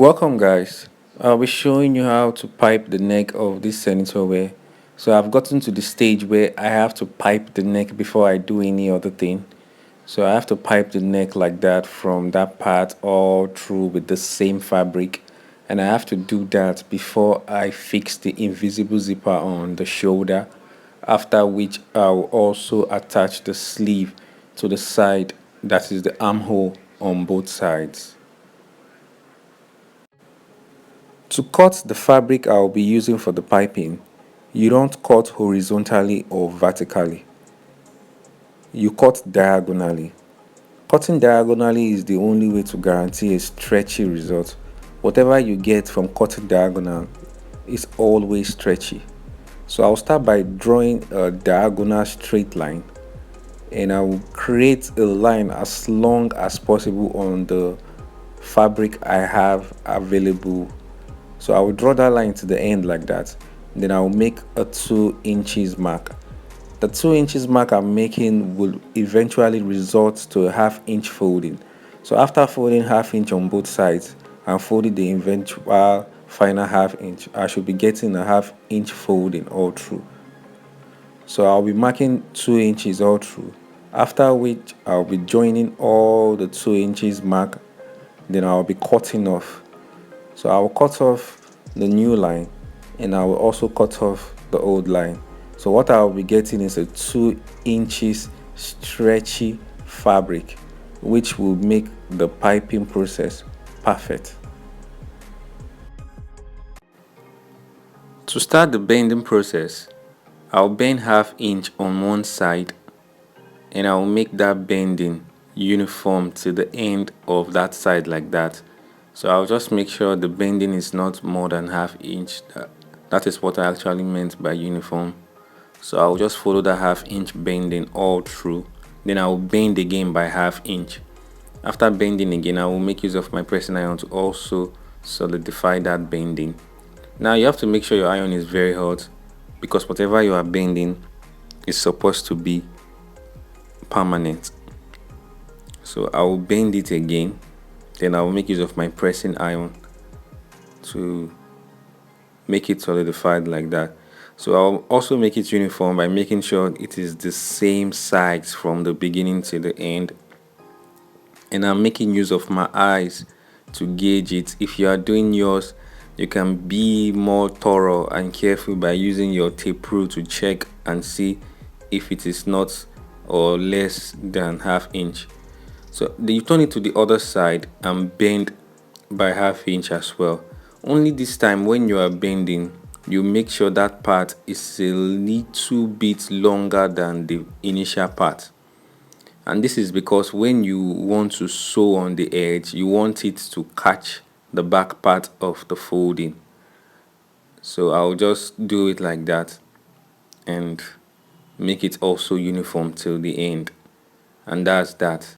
Welcome, guys. I'll be showing you how to pipe the neck of this senator wear. So I've gotten to the stage where I have to pipe the neck before I do any other thing. So I have to pipe the neck like that from that part all through with the same fabric. And I have to do that before I fix the invisible zipper on the shoulder. After which I'll also attach the sleeve to the side, that is the armhole on both sides. To cut the fabric I'll be using for the piping, you don't cut horizontally or vertically. You cut diagonally. Cutting diagonally is the only way to guarantee a stretchy result. Whatever you get from cutting diagonal is always stretchy. So I'll start by drawing a diagonal straight line, and I will create a line as long as possible on the fabric I have available. So I will draw that line to the end like that. Then I will make a 2 inches mark. The 2 inches mark I'm making will eventually result to a ½ inch folding. So after folding ½ inch on both sides and folding the eventual final ½ inch, I should be getting a ½ inch folding all through. So I'll be marking 2 inches all through. After which I'll be joining all the 2 inches mark. Then I'll be cutting off. So I will cut off the new line, and I will also cut off the old line. So what I will be getting is a 2 inches stretchy fabric, which will make the piping process perfect. To start the bending process, I'll bend ½ inch on one side, and I'll make that bending uniform to the end of that side like that. So I'll just make sure the bending is not more than ½ inch. That is what I actually meant by uniform. So I'll just follow the ½ inch bending all through. Then I'll bend again by ½ inch. After bending again, I will make use of my pressing iron to also solidify that bending. Now you have to make sure your iron is very hot, because whatever you are bending is supposed to be permanent. So I will bend it again. Then I will make use of my pressing iron to make it solidified like that. So I'll also make it uniform by making sure it is the same size from the beginning to the end. And I'm making use of my eyes to gauge it. If you are doing yours, you can be more thorough and careful by using your tape rule to check and see if it is not or less than ½ inch. So then you turn it to the other side and bend by ½ inch as well. Only this time when you are bending, you make sure that part is a little bit longer than the initial part. And this is because when you want to sew on the edge, you want it to catch the back part of the folding. So I'll just do it like that and make it also uniform till the end. And that's that.